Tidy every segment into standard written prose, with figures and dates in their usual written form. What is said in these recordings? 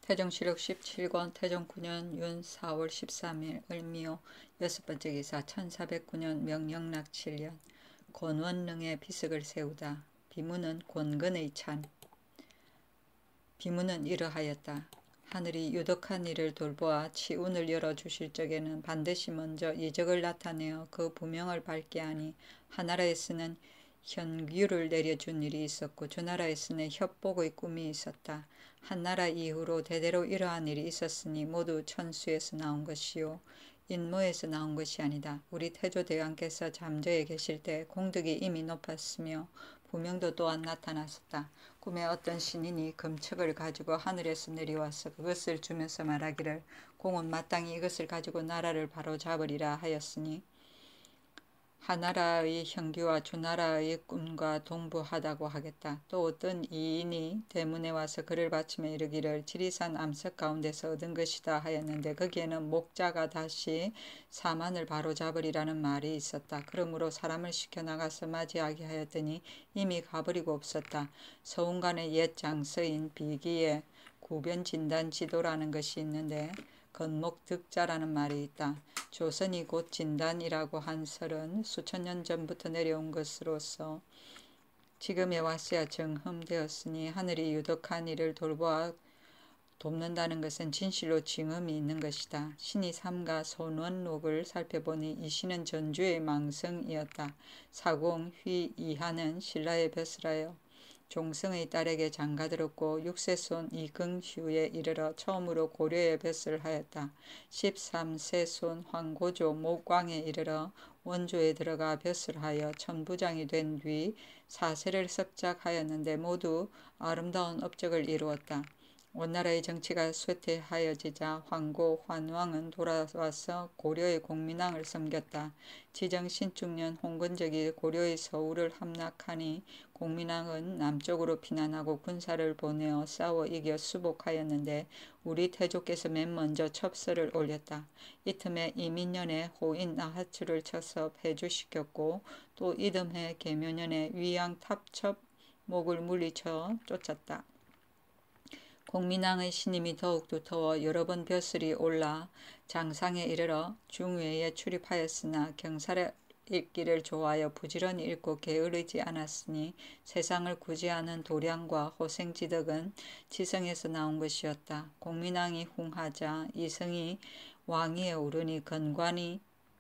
태종실록 17권 태종 9년 윤 4월 13일 을미호 여섯번째 기사 1409년 명영락 7년 권원릉의 비석을 세우다. 비문은 권근의 찬. 비문은 이러하였다. 하늘이 유독한 일을 돌보아 치운을 열어주실 적에는 반드시 먼저 이적을 나타내어 그 부명을 밝게 하니 하나라에서는 현규를 내려준 일이 있었고 주나라에서는 협복의 꿈이 있었다. 한나라 이후로 대대로 이러한 일이 있었으니 모두 천수에서 나온 것이요 인모에서 나온 것이 아니다. 우리 태조대왕께서 잠저에 계실 때 공덕이 이미 높았으며 부명도 또한 나타났었다. 꿈에 어떤 신인이 금책을 가지고 하늘에서 내려와서 그것을 주면서 말하기를 공은 마땅히 이것을 가지고 나라를 바로잡으리라 하였으니 하나라의 형규와 주나라의 꿈과 동부하다고 하겠다. 또 어떤 이인이 대문에 와서 그를 바치며 이르기를 지리산 암석 가운데서 얻은 것이다 하였는데 거기에는 목자가 다시 사만을 바로잡으리라는 말이 있었다. 그러므로 사람을 시켜 나가서 맞이하게 하였더니 이미 가버리고 없었다. 서운간의 옛 장서인 비기에 구변진단지도라는 것이 있는데 건목득자라는 말이 있다. 조선이 곧 진단이라고 한 설은 수천 년 전부터 내려온 것으로서 지금에 왔어야 정흠되었으니 하늘이 유독한 일을 돌보아 돕는다는 것은 진실로 징흠이 있는 것이다. 신이 삼가 손원록을 살펴보니 이 신은 전주의 망성이었다. 사공 휘 이하는 신라의 벼슬하여 종성의 딸에게 장가들었고 육세손 이긍휴에 이르러 처음으로 고려에 벼슬을 하였다. 13세손 황고조 목광에 이르러 원조에 들어가 벼슬하여 천부장이 된 뒤 4세를 섭작하였는데 모두 아름다운 업적을 이루었다. 원나라의 정치가 쇠퇴하여지자 황고 환왕은 돌아와서 고려의 공민왕을 섬겼다. 지정 신축년 홍건적이 고려의 서울을 함락하니 공민왕은 남쪽으로 피난하고 군사를 보내어 싸워 이겨 수복하였는데 우리 태조께서 맨 먼저 첩서를 올렸다. 이듬해 이민년에 호인 나하추를 쳐서 폐주시켰고 또 이듬해 계묘년에 위양 탑첩목을 물리쳐 쫓았다. 공민왕의 신임이 더욱 두터워 여러 번 벼슬이 올라 장상에 이르러 중외에 출입하였으나 경사를 읽기를 좋아하여 부지런히 읽고 게으르지 않았으니 세상을 구제하는 도량과 호생지덕은 지성에서 나온 것이었다. 공민왕이 흉하자 이성이 왕위에 오르니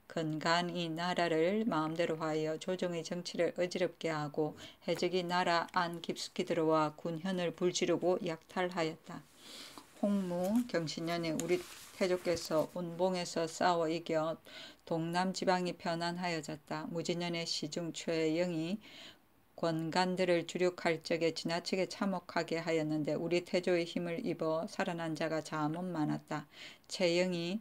건간이 나라를 마음대로 하여 조정의 정치를 어지럽게 하고 해적이 나라 안 깊숙이 들어와 군현을 불지르고 약탈하였다. 홍무 경신년에 우리 태조께서 운봉에서 싸워 이겨 동남 지방이 편안하여졌다. 무진년에 시중 최영이 권간들을 주륙할 적에 지나치게 참혹하게 하였는데 우리 태조의 힘을 입어 살아난 자가 잠없 많았다. 최영이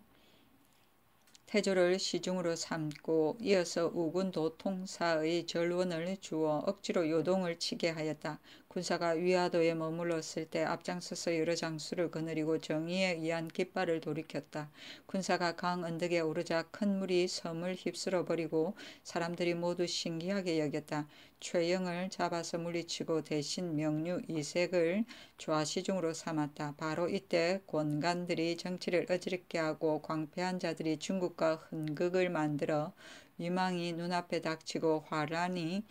태조를 시중으로 삼고 이어서 우군도 통사의 전원을 주어 억지로 요동을 치게 하였다. 군사가 위화도에 머물렀을 때 앞장서서 여러 장수를 거느리고 정의에 의한 깃발을 돌이켰다. 군사가 강 언덕에 오르자 큰 물이 섬을 휩쓸어 버리고 사람들이 모두 신기하게 여겼다. 최영을 잡아서 물리치고 대신 명류 이색을 좌시중으로 삼았다. 바로 이때 권간들이 정치를 어지럽게 하고 광패한 자들이 중국과 흔극을 만들어 위망이 눈앞에 닥치고 화란이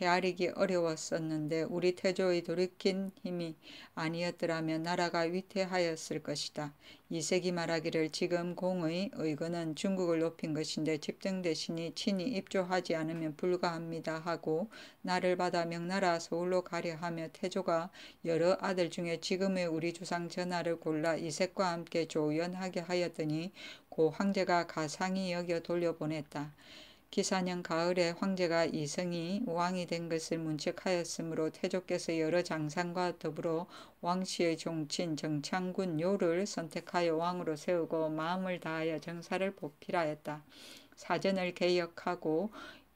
헤아리기 어려웠었는데 우리 태조의 돌이킨 힘이 아니었더라면 나라가 위태하였을 것이다. 이색이 말하기를 지금 공의 의거는 중국을 높인 것인데 집등 대신이 친히 입조하지 않으면 불가합니다 하고 나를 받아 명나라 서울로 가려 하며 태조가 여러 아들 중에 지금의 우리 주상 전하를 골라 이색과 함께 조연하게 하였더니 고 황제가 가상히 여겨 돌려보냈다. 기사년 가을에 황제가 이성이 왕이 된 것을 문책하였으므로 태조께서 여러 장상과 더불어 왕씨의 종친 정창군 요를 선택하여 왕으로 세우고 마음을 다하여 정사를 보필하였다. 사전을 개혁하고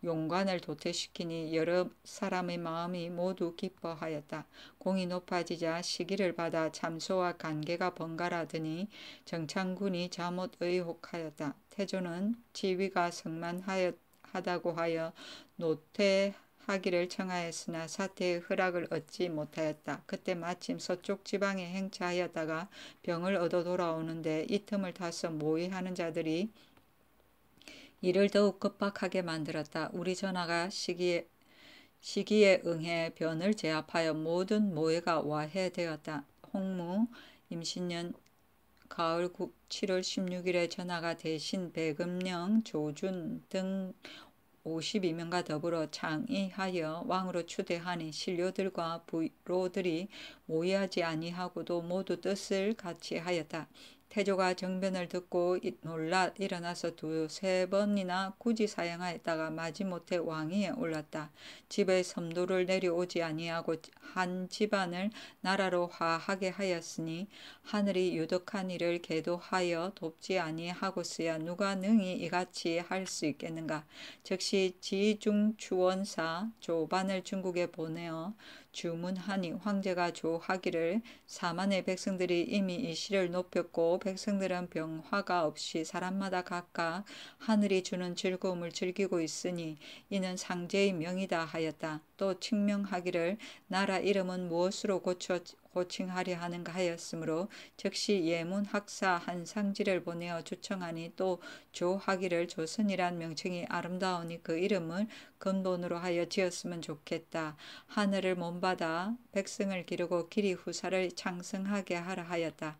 용관을 도태시키니 여러 사람의 마음이 모두 기뻐하였다. 공이 높아지자 시기를 받아 참소와 관계가 번갈아드니 정창군이 자못 의혹하였다. 태조는 지위가 성만하다고 하여 노퇴하였다. 하기를 청하였으나 사태의 허락을 얻지 못하였다. 그때 마침 서쪽 지방에 행차하였다가 병을 얻어 돌아오는데 이 틈을 타서 모의하는 자들이 이를 더욱 급박하게 만들었다. 우리 전하가 시기에 응해 변을 제압하여 모든 모해가 와해되었다. 홍무 임신년 가을 7월 16일에 전하가 대신 배금령, 조준 등 52명과 더불어 창의하여 왕으로 추대하니 신료들과 부로들이 모의하지 아니하고도 모두 뜻을 같이 하였다. 태조가 정변을 듣고 놀라 일어나서 두세 번이나 굳이 사양하였다가 마지못해 왕위에 올랐다. 집의 섬도를 내려오지 아니하고 한 집안을 나라로 화하게 하였으니 하늘이 유독한 일을 계도하여 돕지 아니하고서야 누가 능히 이같이 할 수 있겠는가. 즉시 지중추원사 조반을 중국에 보내어 주문하니 황제가 조하기를 사만의 백성들이 이미 이 시를 높였고 백성들은 병화가 없이 사람마다 각각 하늘이 주는 즐거움을 즐기고 있으니 이는 상제의 명이다 하였다. 또 칙명하기를 나라 이름은 무엇으로 고칭하려 하는가 하였으므로 즉시 예문 학사 한상지를 보내어 주청하니 또 조하기를 조선이란 명칭이 아름다우니 그 이름을 근본으로 하여 지었으면 좋겠다. 하늘을 몸받아 백성을 기르고 길이 후사를 창성하게 하라 하였다.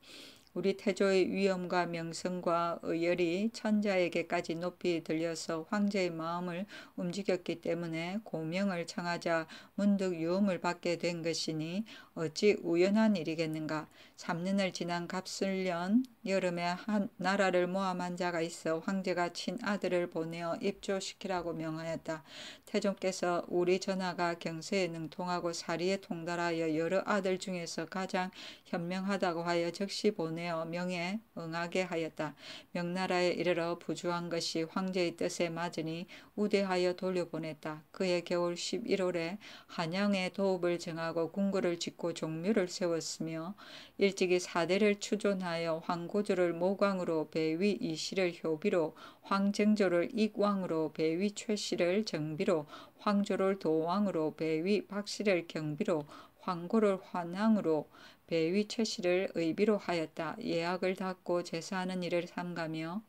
우리 태조의 위엄과 명성과 의열이 천자에게까지 높이 들려서 황제의 마음을 움직였기 때문에 고명을 청하자 문득 유엄을 받게 된 것이니 어찌 우연한 일이겠는가. 3년을 지난 갑술년 여름에 한 나라를 모함한 자가 있어 황제가 친아들을 보내어 입조시키라고 명하였다. 태종께서 우리 전하가 경세에 능통하고 사리에 통달하여 여러 아들 중에서 가장 현명하다고 하여 즉시 보내어 명에 응하게 하였다. 명나라에 이르러 부주한 것이 황제의 뜻에 맞으니 우대하여 돌려보냈다. 그해 겨울 11월에 한양에 도읍을 정하고 궁궐을 짓고 종묘를 세웠으며 일찍이 사대를 추존하여 황고조를 모광으로 배위 이씨를 효비로 황정조를 익왕으로 배위 최씨를 정비로 황조를 도왕으로 배위 박씨를 경비로 황고를 환왕으로 배위 최씨를 의비로 하였다. 예약을 닫고 제사하는 일을 삼가며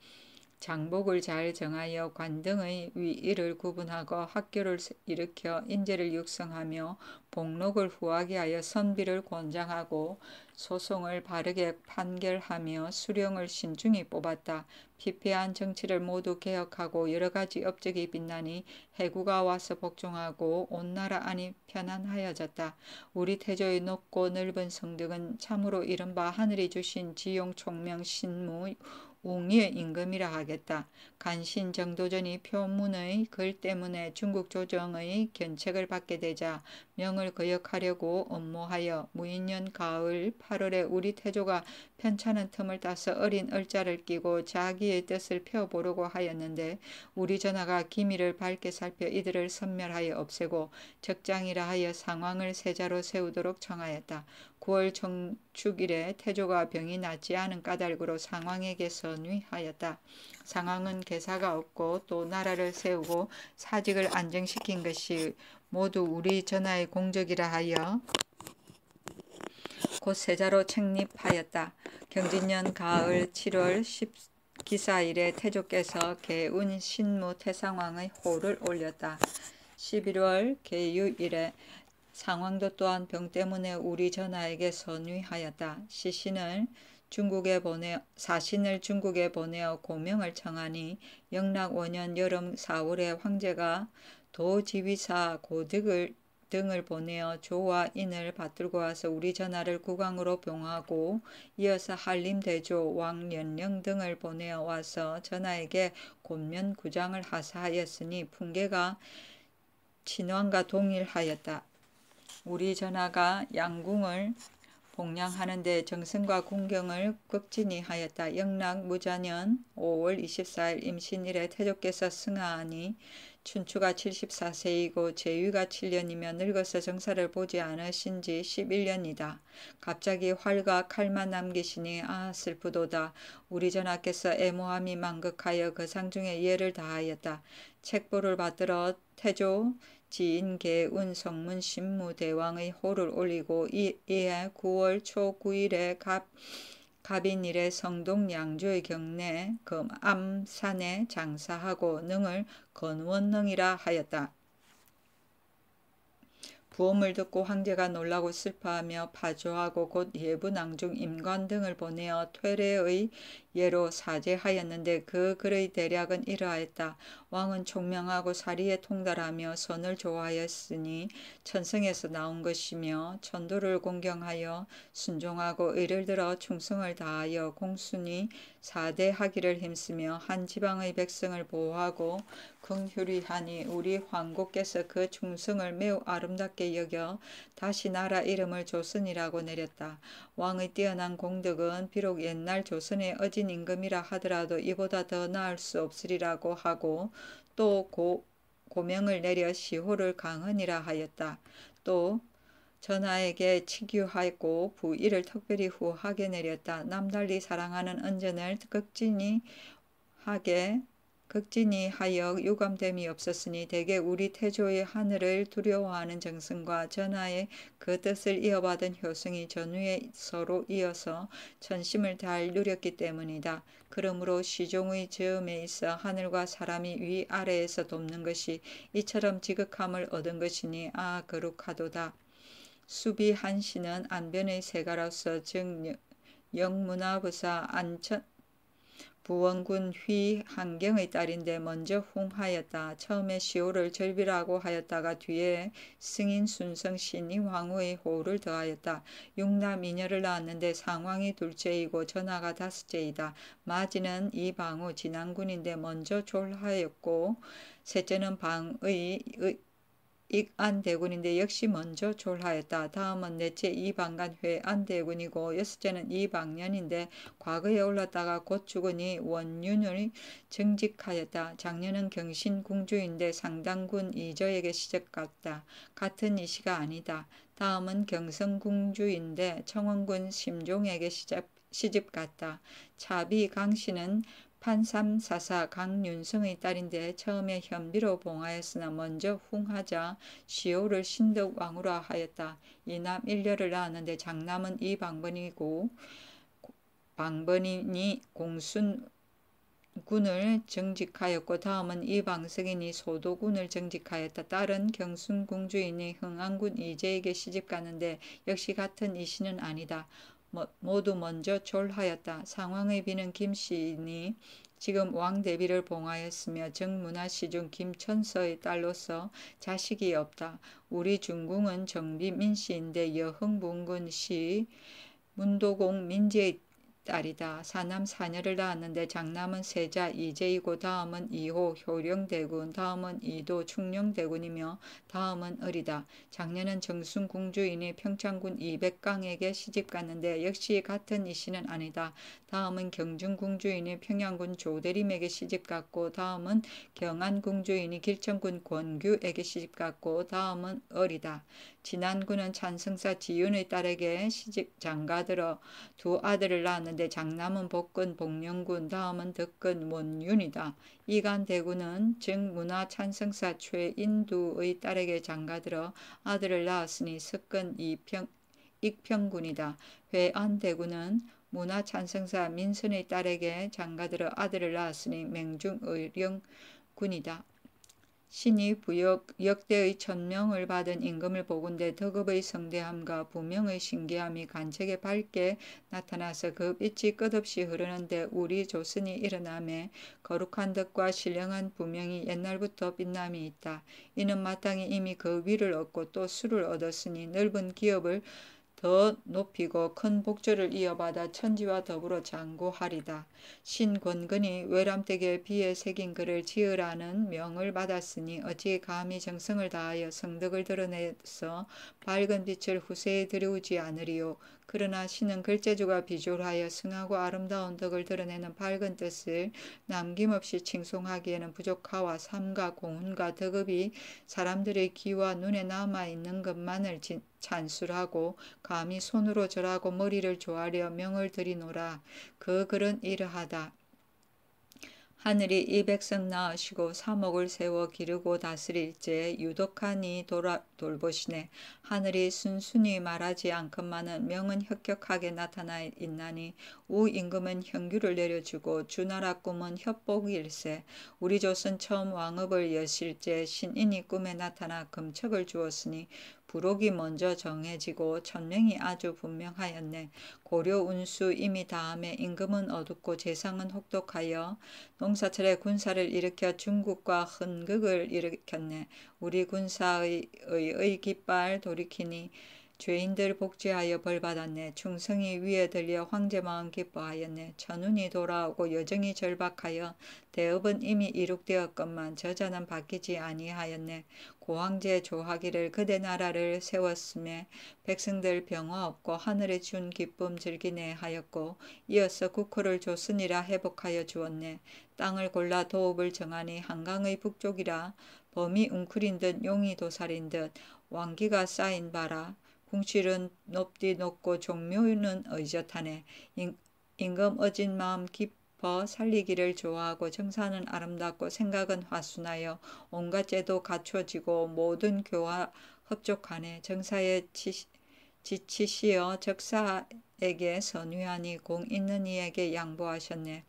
장복을 잘 정하여 관등의 위일을 구분하고 학교를 일으켜 인재를 육성하며 복록을 후하게 하여 선비를 권장하고 소송을 바르게 판결하며 수령을 신중히 뽑았다. 피폐한 정치를 모두 개혁하고 여러 가지 업적이 빛나니 해구가 와서 복종하고 온 나라 안이 편안하여졌다. 우리 태조의 높고 넓은 성덕은 참으로 이른바 하늘이 주신 지용 총명 신무 웅의 임금이라 하겠다. 간신 정도전이 표문의 글 때문에 중국 조정의 견책을 받게 되자 명을 거역하려고 엄모하여 무인년 가을 8월에 우리 태조가 편찮은 틈을 따서 어린 얼자를 끼고 자기의 뜻을 펴보려고 하였는데 우리 전하가 기미를 밝게 살펴 이들을 섬멸하여 없애고 적장이라 하여 상황을 세자로 세우도록 청하였다. 9월 정축일에 태조가 병이 낫지 않은 까닭으로 상왕에게 선위하였다. 상왕은 개사가 없고 또 나라를 세우고 사직을 안정시킨 것이 모두 우리 전하의 공적이라 하여 곧 세자로 책립하였다. 경진년 가을 7월 10기사일에 태조께서 개운 신무 태상왕의 호를 올렸다. 11월 계유일에 상왕도 또한 병 때문에 우리 전하에게 선위하였다. 사신을 중국에 보내어 고명을 청하니 영락 5년 여름 4월에 황제가 도지휘사 고득을 등을 보내어 조와 인을 받들고 와서 우리 전하를 국왕으로 봉하고 이어서 한림대조, 왕연령 등을 보내어 와서 전하에게 곤면구장을 하사하였으니 풍계가 친왕과 동일하였다. 우리 전하가 양궁을 복량하는데 정성과 궁경을 극진히 하였다. 영락 무자년 5월 24일 임신일에 태조께서 승하하니 춘추가 74세이고 제위가 7년이며 늙어서 정사를 보지 않으신 지 11년이다. 갑자기 활과 칼만 남기시니 슬프도다. 우리 전하께서 애모함이 만극하여 그 상 중에 예를 다하였다. 책보를 받들어 태조 지인 계운 성문 신무 대왕의 호를 올리고 이에 9월 초 9일에 갑인일에 성동 양조의 경내 금암산에 장사하고 능을 건원능이라 하였다. 부음을 듣고 황제가 놀라고 슬퍼하며 파조하고 곧 예부낭중 임관 등을 보내어 퇴례의 예로 사죄하였는데 그 글의 대략은 이러하였다. 왕은 총명하고 사리에 통달하며 선을 좋아하였으니 천성에서 나온 것이며 천도를 공경하여 순종하고 의를 들어 충성을 다하여 공순히 사대하기를 힘쓰며 한 지방의 백성을 보호하고 긍휼히하니 우리 황국께서 그 충성을 매우 아름답게 여겨 다시 나라 이름을 조선이라고 내렸다. 왕의 뛰어난 공덕은 비록 옛날 조선의 어진 임금이라 하더라도 이보다 더 나을 수 없으리라고 하고 또 고명을 내려 시호를 강헌이라 하였다. 또 전하에게 치규하고 부의를 특별히 후하게 내렸다. 남달리 사랑하는 은전을 극진히 하여 유감됨이 없었으니 대개 우리 태조의 하늘을 두려워하는 정성과 전하의 그 뜻을 이어받은 효성이 전후에 서로 이어서 전심을 잘 누렸기 때문이다. 그러므로 시종의 즈음에 있어 하늘과 사람이 위아래에서 돕는 것이 이처럼 지극함을 얻은 것이니 거룩하도다. 수비 한씨는 안변의 세가로서 즉 영문화부사 안천 부원군 휘 한경의 딸인데 먼저 홍하였다. 처음에 시호를 절비라고 하였다가 뒤에 승인 순성 신이 황후의 호를 더하였다. 육남 이녀를 낳았는데 상왕이 둘째이고 전하가 다섯째이다. 마지는 이방후 진안군인데 먼저 졸하였고 셋째는 방의 익안대군인데 역시 먼저 졸하였다. 다음은 넷째 이방간 회안대군이고 여섯째는 이방년인데 과거에 올랐다가 곧 죽으니 원윤을 정직하였다. 장년은 경신궁주인데 상당군 이저에게 시집갔다. 같은 이시가 아니다. 다음은 경성궁주인데 청원군 심종에게 시집갔다. 차비 강씨는 판삼사사 강윤성의 딸인데 처음에 현비로 봉하였으나 먼저 흉하자 시호를 신덕왕후라 하였다. 이남 일녀를 낳았는데 장남은 이방번이고 방번인이 공순군을 정직하였고 다음은 이방석인이 소도군을 정직하였다. 딸은 경순궁주인이 흥안군 이제에게 시집갔는데 역시 같은 이씨는 아니다. 모두 먼저 졸하였다. 상왕의 비는 김씨니 지금 왕대비를 봉하였으며 정문화시 중 김천서의 딸로서 자식이 없다. 우리 중궁은 정비 민씨인데 여흥bun군시 문도공 민지의 딸이다. 사남 사녀를 낳았는데 장남은 세자 이제이고 다음은 이호 효령대군 다음은 이도 충령대군이며 다음은 을이다. 장녀는 정순궁주인이 평창군 이백강에게 시집갔는데 역시 같은 이씨는 아니다. 다음은 경중궁주인이 평양군 조대림에게 시집갔고 다음은 경안궁주인이 길천군 권규에게 시집갔고 다음은 을이다. 진안군은 찬성사 지윤의 딸에게 시집 장가들어 두 아들을 낳았는데 장남은 복근 복령군 다음은 덕근 원윤이다. 이간대군은 정문화 찬성사 최인두의 딸에게 장가들어 아들을 낳았으니 석근 익평군이다. 회안대군은 문화 찬성사 민선의 딸에게 장가들어 아들을 낳았으니 맹중의령군이다. 신이 역대의 천명을 받은 임금을 보건대 덕업의 성대함과 부명의 신기함이 간책에 밝게 나타나서 그 빛이 끝없이 흐르는데 우리 조선이 일어나매 거룩한 덕과 신령한 부명이 옛날부터 빛남이 있다. 이는 마땅히 이미 그 위를 얻고 또 수를 얻었으니 넓은 기업을 더 높이고 큰 복조를 이어받아 천지와 더불어 장구하리다. 신권근이 외람되게 비에 새긴 글을 지으라는 명을 받았으니 어찌 감히 정성을 다하여 성덕을 드러내서 밝은 빛을 후세에 들여오지 않으리요. 그러나 신은 글재주가 비졸하여 승하고 아름다운 덕을 드러내는 밝은 뜻을 남김없이 칭송하기에는 부족하와 삼가 공훈과 덕업이 사람들의 귀와 눈에 남아있는 것만을 찬술하고 감히 손으로 절하고 머리를 조아려 명을 드리노라. 그 글은 이러하다. 하늘이 이 백성 낳으시고 사목을 세워 기르고 다스릴제 유독하니 돌보시네. 하늘이 순순히 말하지 않건만은 명은 혁혁하게 나타나 있나니 우 임금은 형규를 내려주고 주나라 꿈은 협복일세. 우리 조선 처음 왕업을 여실제 신인이 꿈에 나타나 금척을 주었으니 부록이 먼저 정해지고 천명이 아주 분명하였네. 고려 운수 이미 다음에 임금은 어둡고 재상은 혹독하여 농사철에 군사를 일으켜 중국과 흔극을 일으켰네. 우리 군사의 깃발 돌이키니 죄인들 복지하여 벌받았네. 충성이 위에 들려 황제 마음 기뻐하였네. 천운이 돌아오고 여정이 절박하여 대업은 이미 이룩되었건만 저자는 바뀌지 아니하였네. 고황제 조하기를 그대 나라를 세웠음에 백성들 병화 없고 하늘에 준 기쁨 즐기네 하였고 이어서 국호를 조선이라 회복하여 주었네. 땅을 골라 도읍을 정하니 한강의 북쪽이라 범이 웅크린 듯 용이 도살인 듯 왕기가 쌓인 바라. 궁실은 높디 높고 종묘는 의젓하네. 임금 어진 마음 깊어 살리기를 좋아하고 정사는 아름답고 생각은 화순하여 온갖 제도 갖춰지고 모든 교화 흡족하네. 정사에 지치시어 적사에게 선위하니 공 있는 이에게 양보하셨네.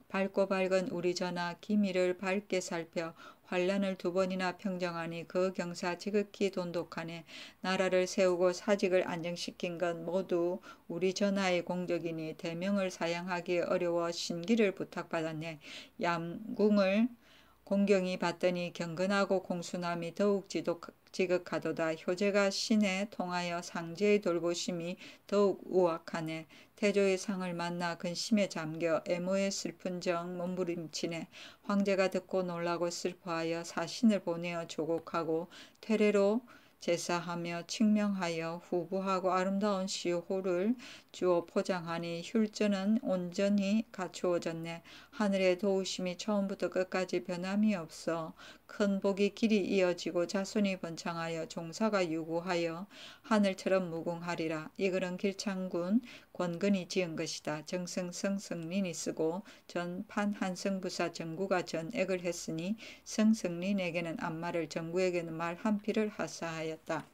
밝고 밝은 우리 전하 기미를 밝게 살펴 환란을 2번이나 평정하니 그 경사 지극히 돈독하네. 나라를 세우고 사직을 안정시킨 건 모두 우리 전하의 공덕이니 대명을 사양하기 어려워 신기를 부탁받았네. 양궁을 공경이 받더니 경건하고 공순함이 더욱 지극하도다. 효제가 신에 통하여 상제의 돌보심이 더욱 우악하네. 태조의 상을 만나 근심에 잠겨 애모의 슬픈 정 몸부림치네. 황제가 듣고 놀라고 슬퍼하여 사신을 보내어 조곡하고 퇴례로 제사하며 칙명하여 후부하고 아름다운 시호를 주어 포장하니 율전은 온전히 갖추어졌네. 하늘의 도우심이 처음부터 끝까지 변함이 없어 큰 복이 길이 이어지고 자손이 번창하여 종사가 유구하여 하늘처럼 무궁하리라. 이글은 길창군 권근이 지은 것이다. 정승성 성린이 쓰고 전 판한성부사 정구가 전액을 했으니 성성린에게는 안말을 정구에게는 말 한 필을 하사하였다.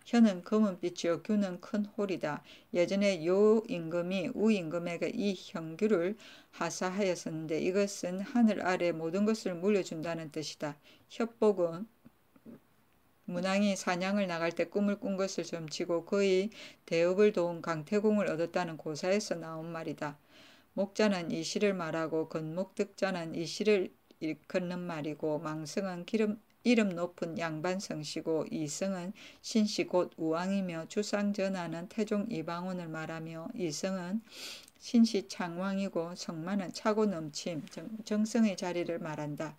현은 검은빛이요 규는 큰 홀이다. 예전에 요 임금이 우 임금에게 이 형규를 하사하였었는데 이것은 하늘 아래 모든 것을 물려준다는 뜻이다. 협복은 문왕이 사냥을 나갈 때 꿈을 꾼 것을 점치고 그의 대업을 도운 강태공을 얻었다는 고사에서 나온 말이다. 목자는 이 시를 말하고 건목득자는 이 시를 일컫는 말이고 망성은 이름 높은 양반성씨고 이성은 신씨 곧 우왕이며 주상전하는 태종 이방원을 말하며 이성은 신씨 창왕이고 성만은 차고 넘침 정성의 자리를 말한다.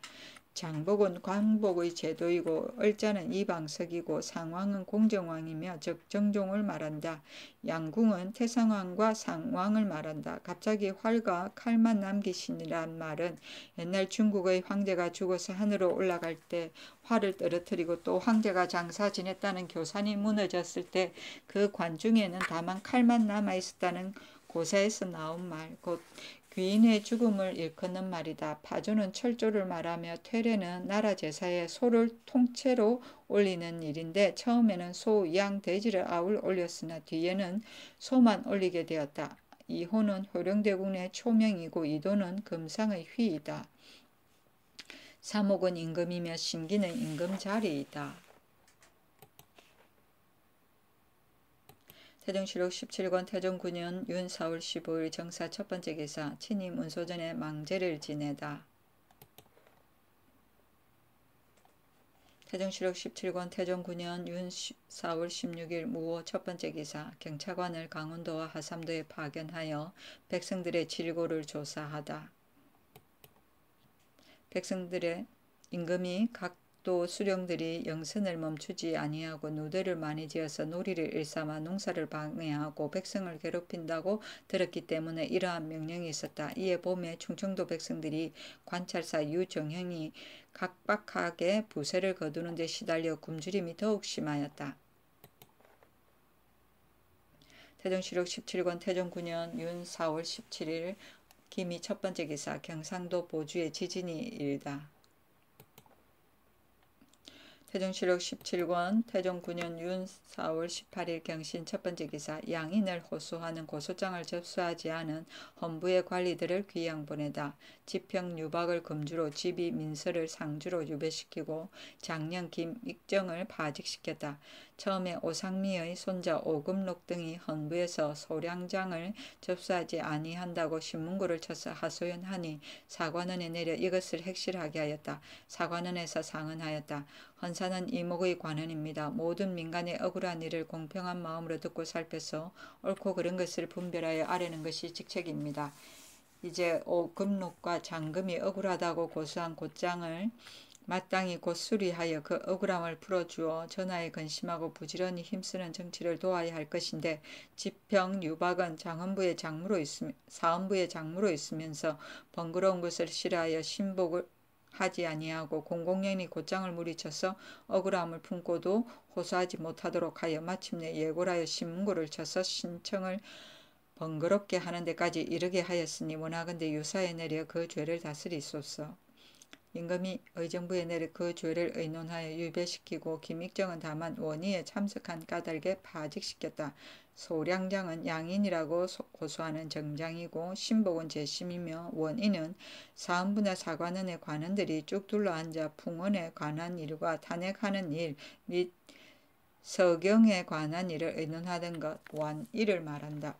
장복은 광복의 제도이고 얼자는 이방석이고 상왕은 공정왕이며 정종을 말한다. 양궁은 태상왕과 상왕을 말한다. 갑자기 활과 칼만 남기시니란 말은 옛날 중국의 황제가 죽어서 하늘로 올라갈 때 활을 떨어뜨리고 또 황제가 장사 지냈다는 교산이 무너졌을 때 그 관중에는 다만 칼만 남아있었다는 고사에서 나온 말, 곧 귀인의 죽음을 일컫는 말이다. 파조는 철조를 말하며 퇴례는 나라 제사에 소를 통째로 올리는 일인데 처음에는 소, 양, 돼지를 아울 올렸으나 뒤에는 소만 올리게 되었다. 이호는 효령대군의 초명이고 이도는 금상의 휘이다. 사목은 임금이며 신기는 임금 자리이다. 태종실록 17권 태종 9년 윤 4월 15일 정사 첫 번째 기사 친임 운소전에 망제를 지내다. 태종실록 17권 태종 9년 윤 4월 16일 무호 첫 번째 기사 경차관을 강원도와 하삼도에 파견하여 백성들의 질고를 조사하다. 백성들의 임금이 각도 수령들이 영선을 멈추지 아니하고 누대를 많이 지어서 놀이를 일삼아 농사를 방해하고 백성을 괴롭힌다고 들었기 때문에 이러한 명령이 있었다. 이에 봄에 충청도 백성들이 관찰사 유정형이 각박하게 부세를 거두는 데 시달려 굶주림이 더욱 심하였다. 태종실록 17권 태종 9년 윤 4월 17일 김이 첫 번째 기사 경상도 보주의 지진이 일다. 태종실록 17권 태종 9년 윤 4월 18일 경신 첫 번째 기사 양인을 호소하는 고소장을 접수하지 않은 헌부의 관리들을 귀양 보내다. 지평 유박을 금주로 집이 민서를 상주로 유배시키고 장년 김익정을 파직시켰다. 처음에 오상미의 손자 오금록 등이 헌부에서 소량장을 접수하지 아니한다고 신문고를 쳐서 하소연하니 사관원에 내려 이것을 핵실하게 하였다. 사관원에서 상언하였다. 헌사는 이목의 관원입니다. 모든 민간의 억울한 일을 공평한 마음으로 듣고 살펴서 옳고 그른 것을 분별하여 아뢰는 것이 직책입니다. 이제 오금록과 장금이 억울하다고 고소한 곧장을 마땅히 곧 수리하여 그 억울함을 풀어주어 전하에 근심하고 부지런히 힘쓰는 정치를 도와야 할 것인데 지평 유박은 사헌부의 장무로 있으면서 번거로운 것을 싫어하여 신복을 하지 아니하고 공공연히 곧장을 물리쳐서 억울함을 품고도 호소하지 못하도록 하여 마침내 예고하여 신문고를 쳐서 신청을 번거롭게 하는 데까지 이르게 하였으니 원하건대 유사에 내려 그 죄를 다스리소서. 임금이 의정부에 내려 그 죄를 의논하여 유배시키고 김익정은 다만 원의에 참석한 까닭에 파직시켰다. 소량장은 양인이라고 고소하는 정장이고 신복은 재심이며 원인은 사헌부나 사관원의 관원들이 쭉 둘러앉아 풍원에 관한 일과 탄핵하는 일 및 서경에 관한 일을 의논하던 것 원이를 말한다.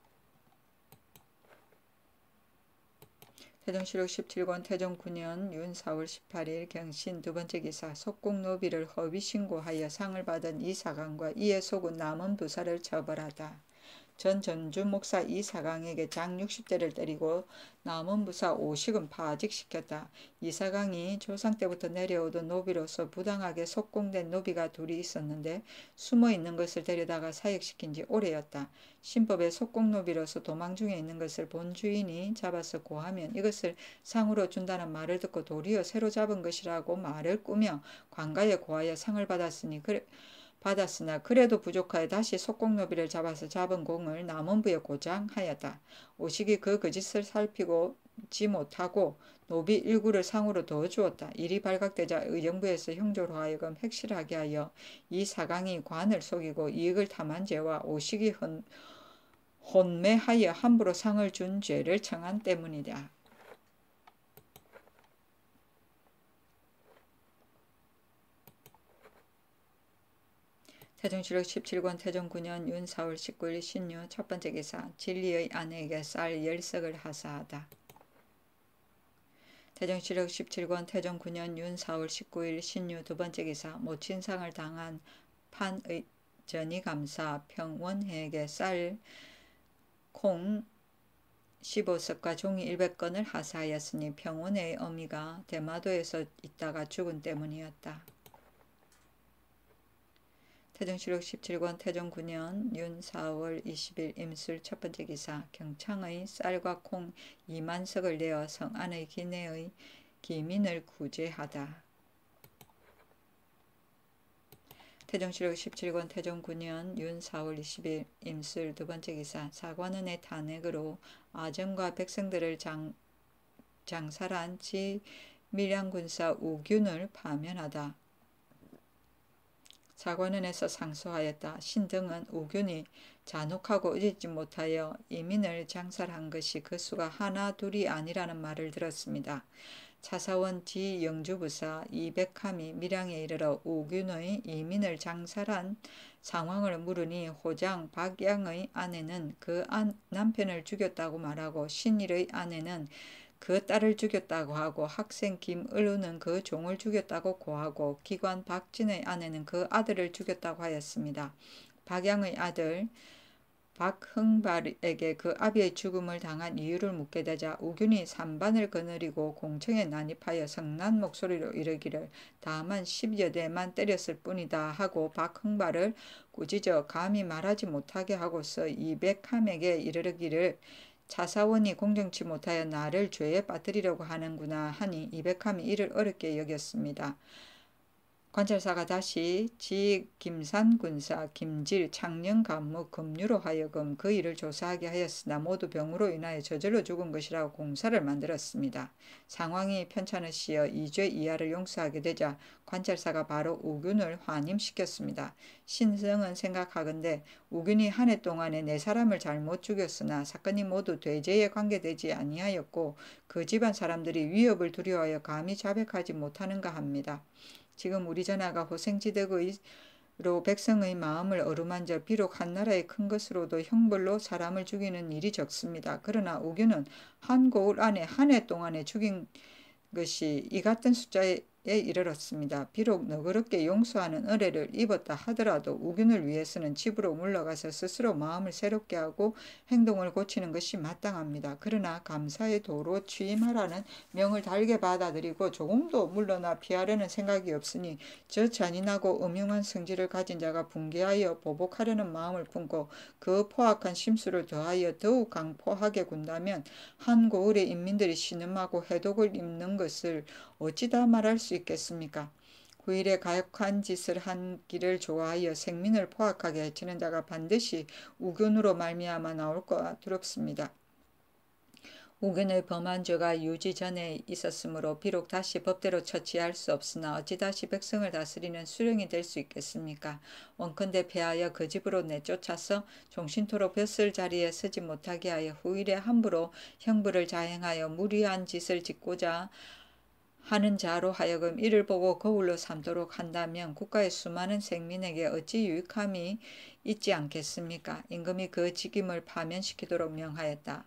태종실록 17권 태종 9년 윤 4월 18일 경신 두 번째 기사 속국노비를 허위 신고하여 상을 받은 이사강과 이에 속은 남은 부사를 처벌하다. 전 전주 목사 이사강에게 장 60대를 때리고 남은 부사 50은 파직시켰다. 이사강이 조상 때부터 내려오던 노비로서 부당하게 속공된 노비가 둘이 있었는데 숨어있는 것을 데려다가 사역시킨 지 오래였다. 신법에 속공노비로서 도망 중에 있는 것을 본 주인이 잡아서 고하면 이것을 상으로 준다는 말을 듣고 도리어 새로 잡은 것이라고 말을 꾸며 관가에 고하여 상을 받았으나 그래도 부족하여 다시 속공노비를 잡아서 잡은 공을 남원부에 고장하였다. 오식이 그 거짓을 살피고지 못하고 노비 일구를 상으로 더 주었다. 일이 발각되자 의정부에서 형조로 하여금 핵실하게 하여 이 사강이 관을 속이고 이익을 탐한 죄와 오식이 혼매하여 함부로 상을 준 죄를 청한 때문이다. 태종실록 17권 태종 9년 윤 4월 19일 신유 첫 번째 기사 진리의 아내에게 쌀 10석을 하사하다. 태종실록 17권 태종 9년 윤 4월 19일 신유 두 번째 기사 모친상을 당한 판의 전이감사 평원회에게 쌀 콩 15석과 종이 100건을 하사하였으니 평원회의 어미가 대마도에서 있다가 죽은 때문이었다. 태종실록 17권 태종 9년 윤 4월 20일 임술 첫 번째 기사 경창의 쌀과 콩 2만석을 내어 성안의 기내의 기민을 구제하다. 태종실록 17권 태종 9년 윤 4월 20일 임술 두 번째 기사 사관원의 탄핵으로 아정과 백성들을 장살한 밀양군사 우균을 파면하다. 사관원에서 상소하였다. 신등은 우균이 잔혹하고 의지치 못하여 이민을 장살한 것이 그 수가 하나 둘이 아니라는 말을 들었습니다. 차사원 지영주부사 이백함이 밀양에 이르러 우균의 이민을 장살한 상황을 물으니 호장 박양의 아내는 그 남편을 죽였다고 말하고 신일의 아내는 그 딸을 죽였다고 하고 학생 김을우는 그 종을 죽였다고 고하고 기관 박진의 아내는 그 아들을 죽였다고 하였습니다. 박양의 아들 박흥발에게 그 아비의 죽음을 당한 이유를 묻게 되자 우균이 산반을 거느리고 공청에 난입하여 성난 목소리로 이르기를 다만 10여 대만 때렸을 뿐이다 하고 박흥발을 꾸짖어 감히 말하지 못하게 하고서 이백함에게 이르기를 차사원이 공정치 못하여 나를 죄에 빠뜨리려고 하는구나 하니 이백함이 이를 어렵게 여겼습니다. 관찰사가 다시 김산군사 김질 창녕 간무 금류로 하여금 그 일을 조사하게 하였으나 모두 병으로 인하여 저절로 죽은 것이라고 공사를 만들었습니다. 상황이 편찮으시어 2죄 이하를 용서하게 되자 관찰사가 바로 우균을 환임시켰습니다. 신성은 생각하건대 우균이 한 해 동안에 4사람을 잘못 죽였으나 사건이 모두 대죄에 관계되지 아니하였고 그 집안 사람들이 위협을 두려워하여 감히 자백하지 못하는가 합니다. 지금 우리 전하가 호생지덕으로 백성의 마음을 어루만져 비록 한 나라의 큰 것으로도 형벌로 사람을 죽이는 일이 적습니다. 그러나 우규는 한 고을 안에 한 해 동안에 죽인 것이 이 같은 숫자에 이르렀습니다. 비록 너그럽게 용서하는 은혜를 입었다 하더라도 우균을 위해서는 집으로 물러가서 스스로 마음을 새롭게 하고 행동을 고치는 것이 마땅합니다. 그러나 감사의 도로 취임하라는 명을 달게 받아들이고 조금도 물러나 피하려는 생각이 없으니 저 잔인하고 음흉한 성질을 가진 자가 분개하여 보복하려는 마음을 품고 그 포악한 심수를 더하여 더욱 강포하게 군다면 한 고을의 인민들이 신음하고 해독을 입는 것을 어찌다 말할 수 있겠습니까? 후일에 가혹한 짓을 한 길을 좋아하여 생민을 포악하게 해치는 자가 반드시 우균으로 말미암아 나올 거라 두렵습니다. 우균의 범한 죄가 유지 전에 있었으므로 비록 다시 법대로 처치할 수 없으나 어찌 다시 백성을 다스리는 수령이 될 수 있겠습니까? 원컨대 패하여 그 집으로 내쫓아서 종신토록 벼슬 자리에 서지 못하게 하여 후일에 함부로 형벌을 자행하여 무리한 짓을 짓고자 하는 자로 하여금 이를 보고 거울로 삼도록 한다면 국가의 수많은 생민에게 어찌 유익함이 있지 않겠습니까? 임금이 그 직임을 파면시키도록 명하였다.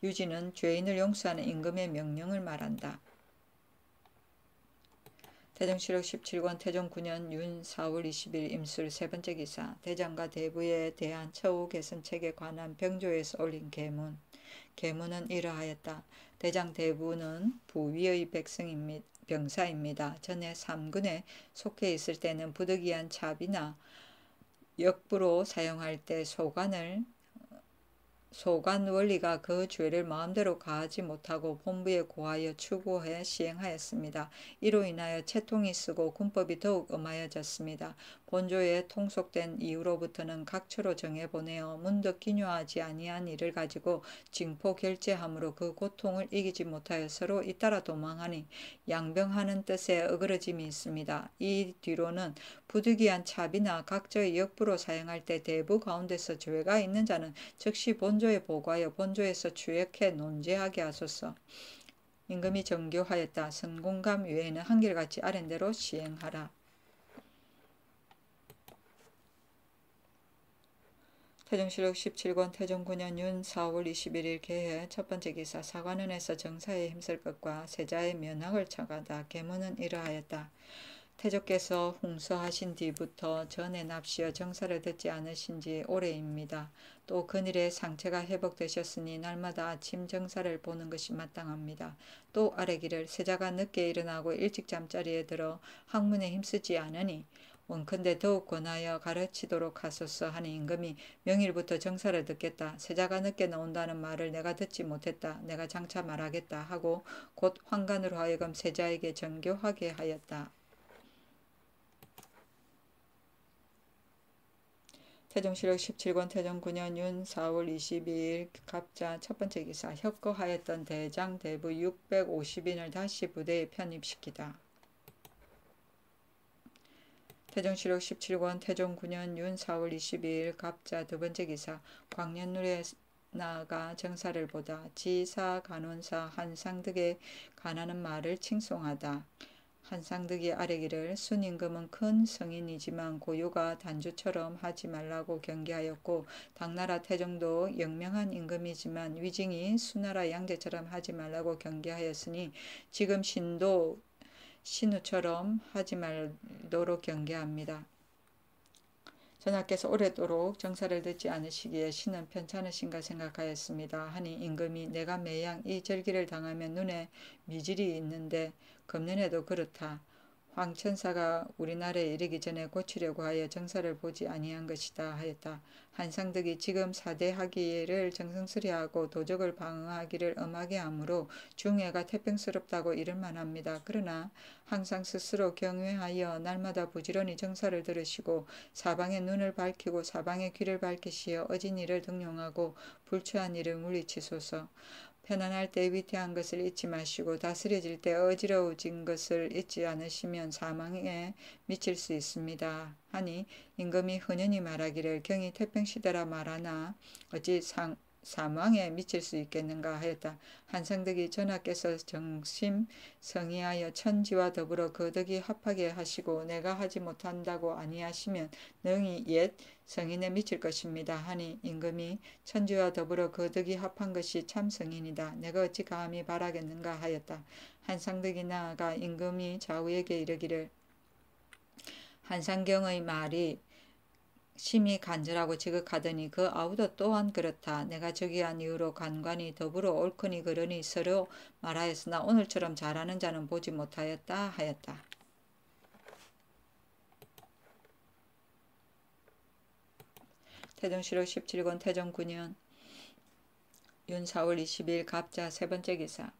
유지는 죄인을 용서하는 임금의 명령을 말한다. 대정실록 17권 태종 9년 윤 4월 20일 임술 세 번째 기사. 대장과 대부에 대한 처우 개선책에 관한 병조에서 올린 계문. 계문은 이러하였다. 대장 대부는 부위의 병사입니다. 전에 3군에 속해 있을 때는 부득이한 차비나 역부로 사용할 때 소관 원리가 그 죄를 마음대로 가하지 못하고 본부에 고하여 추구해 시행하였습니다. 이로 인하여 채통이 쓰고 군법이 더욱 엄하여졌습니다. 본조에 통속된 이후로부터는 각처로 정해보내어 문득 기묘하지 아니한 일을 가지고 징포 결제함으로 그 고통을 이기지 못하여 서로 잇따라 도망하니 양병하는 뜻의 어그러짐이 있습니다. 이 뒤로는 부득이한 차비나 각저의 역부로 사용할 때 대부 가운데서 죄가 있는 자는 즉시 본조에 보고하여 본조에서 추역해 논제하게 하소서. 임금이 정교하였다. 선공감 외에는 한결같이 아랜대로 시행하라. 태종실록 17권 태종 9년 윤 4월 21일 개해 첫 번째 기사. 사관원에서 정사에 힘쓸 것과 세자의 면학을 청하다. 계문은 이러하였다. 태조께서 홍서하신 뒤부터 전에 납시어 정사를 듣지 않으신지 오래입니다. 또 그늘에 상체가 회복되셨으니 날마다 아침 정사를 보는 것이 마땅합니다. 또 아뢰기를 세자가 늦게 일어나고 일찍 잠자리에 들어 학문에 힘쓰지 않으니 원컨대 더욱 권하여 가르치도록 하소서 하니 임금이 명일부터 정사를 듣겠다. 세자가 늦게 나온다는 말을 내가 듣지 못했다. 내가 장차 말하겠다 하고 곧 환관으로 하여금 세자에게 정교하게 하였다. 태종실록 17권 태종 9년 윤 4월 22일 갑자 첫 번째 기사. 협거하였던 대장 대부 650인을 다시 부대에 편입시키다. 태종실록 17권 태종 9년 윤 4월 22일 갑자 두 번째 기사. 광년룰에 나아가 정사를 보다. 지사 간원사 한상득에 관하는 말을 칭송하다. 한상득이 아뢰기를 순임금은 큰 성인이지만 고유가 단주처럼 하지 말라고 경계하였고 당나라 태종도 영명한 임금이지만 위징이 수나라 양제처럼 하지 말라고 경계하였으니 지금 신도 신우처럼 하지 말도록 경계합니다. 전하께서 오래도록 정사를 듣지 않으시기에 신은 편찮으신가 생각하였습니다. 하니 임금이 내가 매양 이 절기를 당하면 눈에 미질이 있는데 금년에도 그렇다. 황천사가 우리나라에 이르기 전에 고치려고 하여 정사를 보지 아니한 것이다 하였다. 한상덕이 지금 사대하기를 정성스레하고 도적을 방어하기를 엄하게 하므로 중해가 태평스럽다고 이를 만합니다. 그러나 항상 스스로 경외하여 날마다 부지런히 정사를 들으시고 사방의 눈을 밝히고 사방의 귀를 밝히시어 어진 일을 등용하고 불추한 일을 물리치소서. 편안할 때 위태한 것을 잊지 마시고 다스려질 때 어지러워진 것을 잊지 않으시면 사망에 미칠 수 있습니다. 하니 임금이 흔연히 말하기를 경이 태평시대라 말하나 어찌 사망에 미칠 수 있겠는가 하였다. 한상덕이 전하께서 정심성의하여 천지와 더불어 그 덕이 합하게 하시고 내가 하지 못한다고 아니하시면 능히 옛 성인에 미칠 것입니다. 하니 임금이 천지와 더불어 그 덕이 합한 것이 참 성인이다. 내가 어찌 감히 바라겠는가 하였다. 한상덕이 나아가 임금이 좌우에게 이르기를 한상경의 말이 심히 간절하고 지극하더니 그 아우도 또한 그렇다. 내가 저기한 이후로 간관이 더불어 옳거니 그러니 서로 말하였으나 오늘처럼 잘하는 자는 보지 못하였다 하였다. 태종실록 17권 태종 9년 윤사월 22일 갑자 세 번째 기사.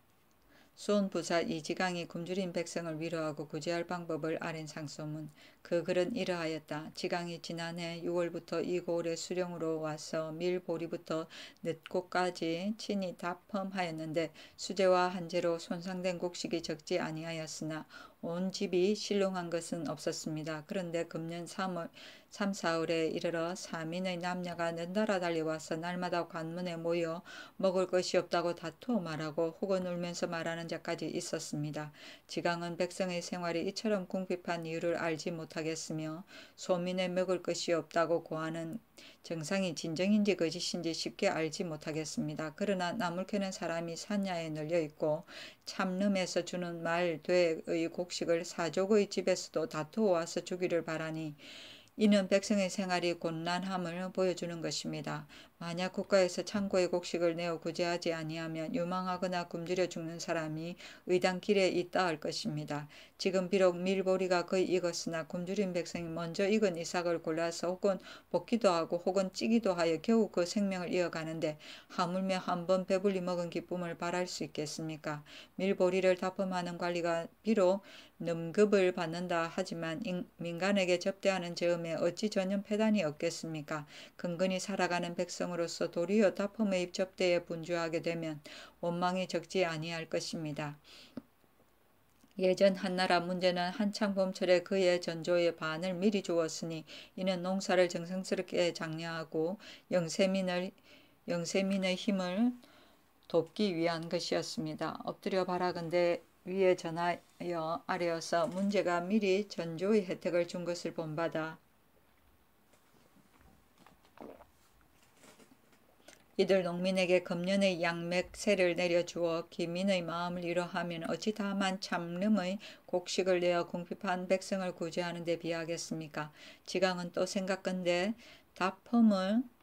수온부사 이지강이 굶주린 백성을 위로하고 구제할 방법을 아랜 상소문. 그 글은 이러하였다. 지강이 지난해 6월부터 이고을의 수령으로 와서 밀보리부터 늦고까지 친히 다 펌하였는데 수재와 한재로 손상된 곡식이 적지 아니하였으나 온 집이 실롱한 것은 없었습니다. 그런데 금년 3, 4월에 이르러 사민의 남녀가 연달아 달려와서 날마다 관문에 모여 먹을 것이 없다고 다투어 말하고 혹은 울면서 말하는 자까지 있었습니다. 지강은 백성의 생활이 이처럼 궁핍한 이유를 알지 못하겠으며 소민의 먹을 것이 없다고 고하는 정상이 진정인지 거짓인지 쉽게 알지 못하겠습니다. 그러나 나물 캐는 사람이 산야에 널려있고 참름에서 주는 말, 되의 곡식을 사족의 집에서도 다투어 와서 주기를 바라니 이는 백성의 생활이 곤란함을 보여주는 것입니다. 만약 국가에서 창고의 곡식을 내어 구제하지 아니하면 유망하거나 굶주려 죽는 사람이 의당 길에 있다 할 것입니다. 지금 비록 밀보리가 거의 익었으나 굶주린 백성이 먼저 익은 이삭을 골라서 혹은 볶기도 하고 혹은 찌기도 하여 겨우 그 생명을 이어가는데 하물며 한번 배불리 먹은 기쁨을 바랄 수 있겠습니까? 밀보리를 납품하는 관리가 비록 넘급을 받는다 하지만 민간에게 접대하는 저음에 어찌 전혀 패단이 없겠습니까? 근근히 살아가는 백성으로서 도리어 납품의 접대에 분주하게 되면 원망이 적지 아니할 것입니다. 예전 한나라 문제는 한창 봄철에 그의 전조의 반을 미리 주었으니 이는 농사를 정성스럽게 장려하고 영세민의 힘을 돕기 위한 것이었습니다. 엎드려 바라건대 위에 전하여 아래어서 문제가 미리 전조의 혜택을 준 것을 본받아 이들 농민에게 금년의 양맥세를 내려주어 기민의 마음을 위로하면 어찌 다만 참름의 곡식을 내어 궁핍한 백성을 구제하는 데 비하겠습니까? 지강은 또 생각건대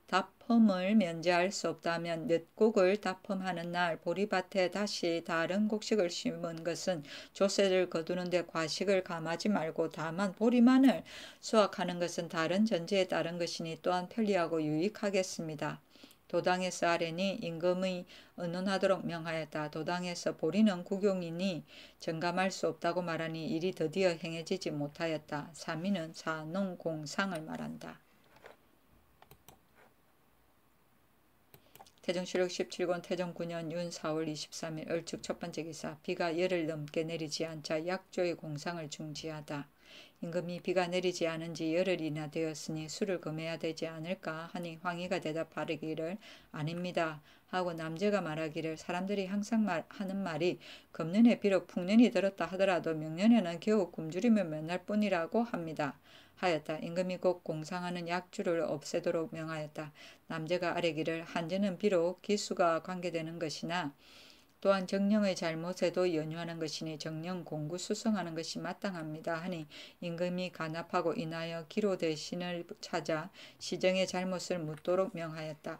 답펌을 면제할 수 없다면 늦곡을 답펌하는 날 보리밭에 다시 다른 곡식을 심은 것은 조세를 거두는데 과식을 감하지 말고 다만 보리만을 수확하는 것은 다른 전제에 따른 것이니 또한 편리하고 유익하겠습니다. 도당에서 아뢰니 임금의 언론하도록 명하였다. 도당에서 보리는 국용이니 정감할 수 없다고 말하니 일이 드디어 행해지지 못하였다. 사민은 사농공상을 말한다. 태종실록 17권 태종 9년 윤 4월 23일 얼축 첫 번째 기사. 비가 열흘 넘게 내리지 않자 약조의 공상을 중지하다. 임금이 비가 내리지 않은 지 열흘이나 되었으니 술을 금해야 되지 않을까 하니 황희가 대답하기를 아닙니다 하고 남제가 말하기를 사람들이 항상 하는 말이 금년에 비록 풍년이 들었다 하더라도 명년에는 겨우 굶주림을 면할 뿐이라고 합니다 하였다. 임금이 곧 공상하는 약주를 없애도록 명하였다. 남제가 아뢰기를 한제는 비록 기수가 관계되는 것이나 또한 정령의 잘못에도 연유하는 것이니 정령 공구 수성하는 것이 마땅합니다 하니 임금이 간합하고 인하여 기로 대신을 찾아 시정의 잘못을 묻도록 명하였다.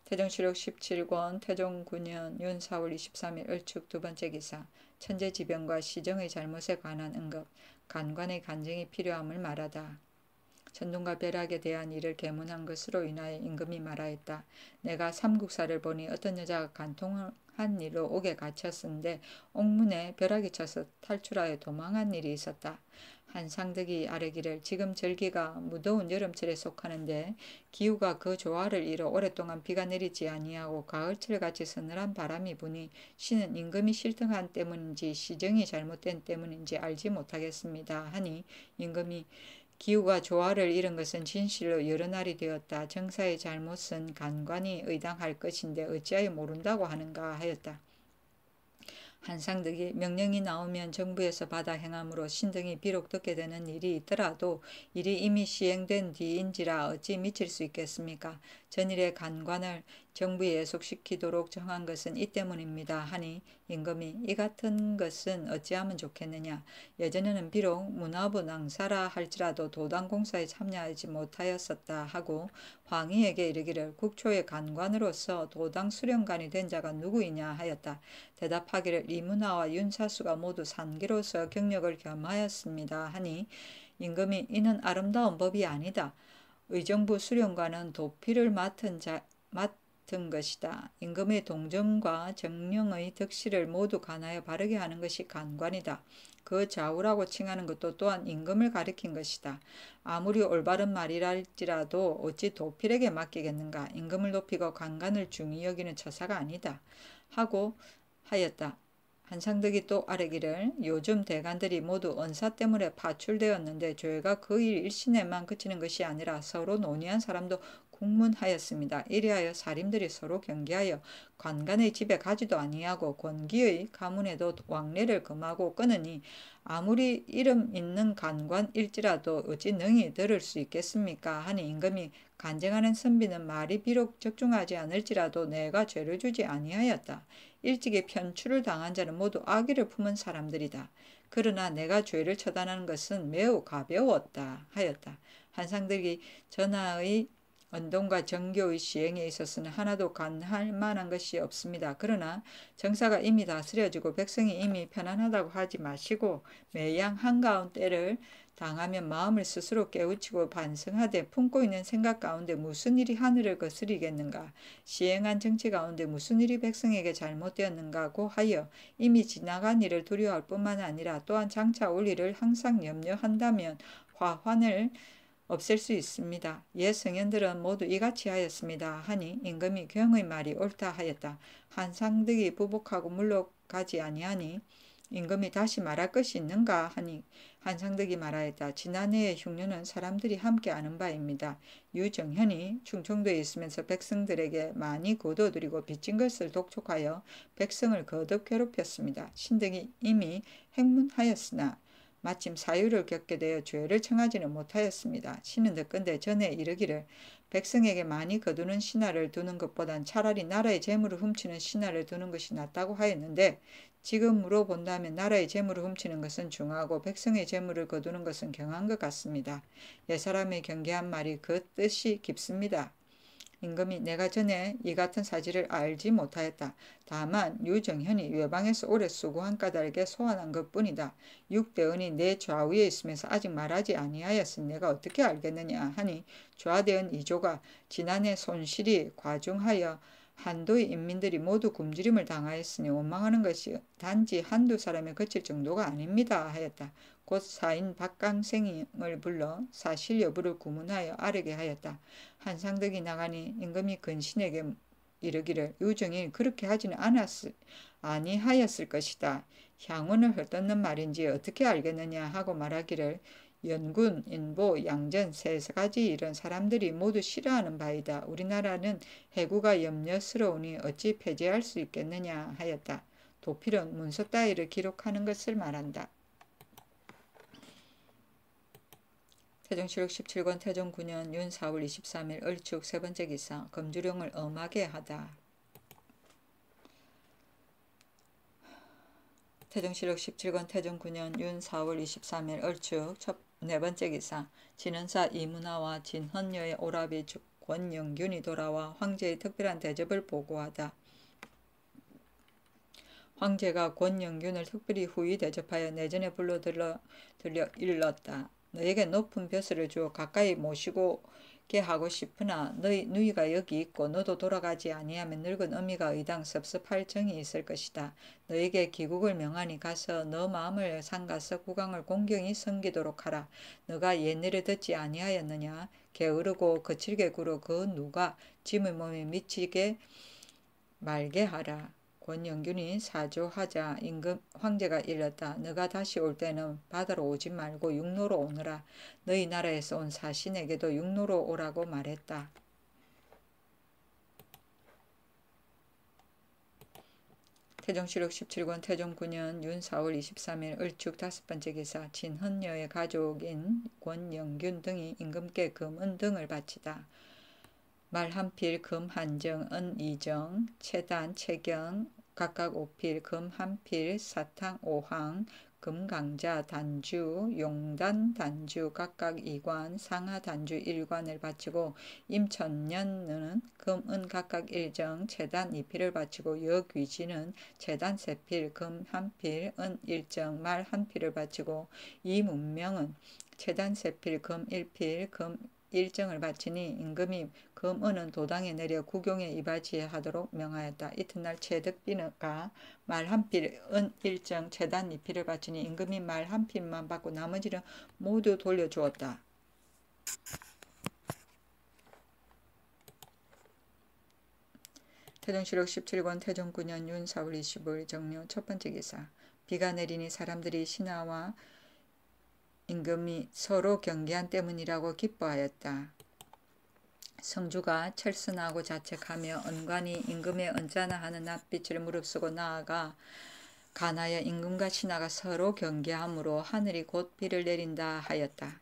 태종실록 17권 태종 9년 윤 4월 23일 을축 두 번째 기사. 천재지변과 시정의 잘못에 관한 언급. 간관의 간증이 필요함을 말하다. 전동과 벼락에 대한 일을 계문한 것으로 인하여 임금이 말하였다. 내가 삼국사를 보니 어떤 여자가 간통한 일로 옥에 갇혔은데 옥문에 벼락이 쳐서 탈출하여 도망한 일이 있었다. 한상덕이 아뢰기를 지금 절기가 무더운 여름철에 속하는데 기후가 그 조화를 이뤄 오랫동안 비가 내리지 아니하고 가을철같이 서늘한 바람이 부니 신은 임금이 실등한 때문인지 시정이 잘못된 때문인지 알지 못하겠습니다. 하니 임금이 기후가 조화를 잃은 것은 진실로 여러 날이 되었다. 정사의 잘못은 간관이 의당할 것인데 어찌하여 모른다고 하는가 하였다. 한상덕이 명령이 나오면 정부에서 받아 행함으로 신등이 비록 듣게 되는 일이 있더라도 일이 이미 시행된 뒤인지라 어찌 미칠 수 있겠습니까? 전일의 간관을 정부에 예속시키도록 정한 것은 이 때문입니다. 하니 임금이 이 같은 것은 어찌하면 좋겠느냐. 예전에는 비록 문화부 낭사라 할지라도 도당공사에 참여하지 못하였었다 하고 황희에게 이르기를 국초의 간관으로서 도당 수령관이 된 자가 누구이냐 하였다. 대답하기를 이문화와 윤사수가 모두 산기로서 경력을 겸하였습니다. 하니 임금이 이는 아름다운 법이 아니다. 의정부 수령관은 도피를 맡은 것이다. 임금의 동정과 정령의 덕실을 모두 간하여 바르게 하는 것이 간관이다. 그 좌우라고 칭하는 것도 또한 임금을 가리킨 것이다. 아무리 올바른 말이랄지라도 어찌 도필에게 맡기겠는가. 임금을 높이고 간관을 중히 여기는 처사가 아니다. 하고 하였다. 한상덕이 또 아뢰기를 요즘 대관들이 모두 언사 때문에 파출되었는데 죄가 그 일 일신에만 그치는 것이 아니라 서로 논의한 사람도 국문하였습니다. 이리하여 사림들이 서로 경계하여 관관의 집에 가지도 아니하고 권기의 가문에도 왕래를 금하고 끊으니 아무리 이름 있는 간관일지라도 어찌 능히 들을 수 있겠습니까? 하니 임금이 간쟁하는 선비는 말이 비록 적중하지 않을지라도 내가 죄를 주지 아니하였다. 일찍이 편출을 당한 자는 모두 악의를 품은 사람들이다. 그러나 내가 죄를 처단하는 것은 매우 가벼웠다 하였다. 한상덕이 전하의 언동과 정교의 시행에 있어서는 하나도 간할 만한 것이 없습니다. 그러나 정사가 이미 다스려지고 백성이 이미 편안하다고 하지 마시고 매양 한가운 때를 당하면 마음을 스스로 깨우치고 반성하되 품고 있는 생각 가운데 무슨 일이 하늘을 거스리겠는가. 시행한 정치 가운데 무슨 일이 백성에게 잘못되었는가고 하여 이미 지나간 일을 두려워할 뿐만 아니라 또한 장차 올 일을 항상 염려한다면 화환을 없앨 수 있습니다. 옛 성현들은 모두 이같이 하였습니다. 하니 임금이 경의 말이 옳다 하였다. 한상덕이 부복하고 물러가지 아니하니 임금이 다시 말할 것이 있는가 하니 한상덕이 말하였다. 지난해의 흉년은 사람들이 함께 아는 바입니다. 유정현이 충청도에 있으면서 백성들에게 많이 거둬들이고 빚진 것을 독촉하여 백성을 거듭 괴롭혔습니다. 신등이 이미 행문하였으나 마침 사유를 겪게 되어 죄를 청하지는 못하였습니다. 신은 듣건대 전에 이르기를 백성에게 많이 거두는 신하를 두는 것보단 차라리 나라의 재물을 훔치는 신하를 두는 것이 낫다고 하였는데 지금으로 본다면 나라의 재물을 훔치는 것은 중하고 백성의 재물을 거두는 것은 경한 것 같습니다. 옛사람의 경계한 말이 그 뜻이 깊습니다. 임금이 내가 전에 이 같은 사실을 알지 못하였다. 다만 유정현이 외방에서 오래 수고한 까닭에 소환한 것뿐이다. 육대원이 내 좌우에 있으면서 아직 말하지 아니하였으니 내가 어떻게 알겠느냐 하니 좌대원 이조가 지난해 손실이 과중하여 한도의 인민들이 모두 굶주림을 당하였으니 원망하는 것이 단지 한두 사람에 그칠 정도가 아닙니다 하였다. 곧 사인 박강생을 불러 사실 여부를 구문하여 아뢰게 하였다. 한상덕이 나가니 임금이 근신에게 이르기를 유정이 그렇게 하지는 아니하였을 것이다. 향언을 헐뜯는 말인지 어떻게 알겠느냐 하고 말하기를 연군, 인보, 양전 세 가지 일은 사람들이 모두 싫어하는 바이다. 우리나라는 해구가 염려스러우니 어찌 폐지할 수 있겠느냐 하였다. 도필은 문서 따위를 기록하는 것을 말한다. 태종실록 17권 태종 9년 윤 4월 23일 을축 세 번째 기사. 검주령을 엄하게 하다. 태종실록 17권 태종 9년 윤 4월 23일 을축 네 번째 기사. 진헌사 이문화와 진헌녀의 오라비 권영균이 돌아와 황제의 특별한 대접을 보고하다. 황제가 권영균을 특별히 후히 대접하여 내전에 들려 일렀다. 너에게 높은 벼슬을 주어 가까이 모시고게 하고 싶으나 너희 누이가 여기 있고 너도 돌아가지 아니하면 늙은 어미가 의당 섭섭할 정이 있을 것이다. 너에게 기국을 명하니 가서 너 마음을 삼가서 국왕을 공경히 섬기도록 하라. 너가 옛일을 듣지 아니하였느냐? 게으르고 거칠게 굴어 그 누가 짐의 몸에 미치게 말게 하라. 권영균이 사조하자 황제가 일렀다. 너가 다시 올 때는 바다로 오지 말고 육로로 오너라. 너희 나라에서 온 사신에게도 육로로 오라고 말했다. 태종실록 17권 태종 9년 윤 4월 23일 을축 5번째 기사 진헌녀의 가족인 권영균 등이 임금께 금, 은 등을 바치다. 말 한 필, 금 한 정, 은 2정, 채단, 채경, 각각 5필, 금 한 필, 사탕 5항, 금강자 단주, 용단 단주 각각 2관, 상하 단주 1관을 바치고 임천년은 금, 은 각각 1정, 채단 2필을 바치고 여귀진은 채단 3필, 금 한 필, 은 1정, 말 한 필을 바치고 이문명은 채단 3필, 금 1필, 금 1정을 바치니 임금이 금, 은은 도당에 내려 국용에 이바지하도록 명하였다. 이튿날 최덕비가 말 한 필, 은 1정, 채단 2필을 바치니 임금이 말 한 필만 받고 나머지는 모두 돌려주었다. 태종실록 17권 태종 9년 윤 4월 25일 정묘 첫 번째 기사. 비가 내리니 사람들이 신하와 임금이 서로 경계한 때문이라고 기뻐하였다. 성주가 철선하고 자책하며 언관이 임금의 언짢아 하는 낯빛을 무릅쓰고 나아가 가나여 임금과 신하가 서로 경계함으로 하늘이 곧 비를 내린다 하였다.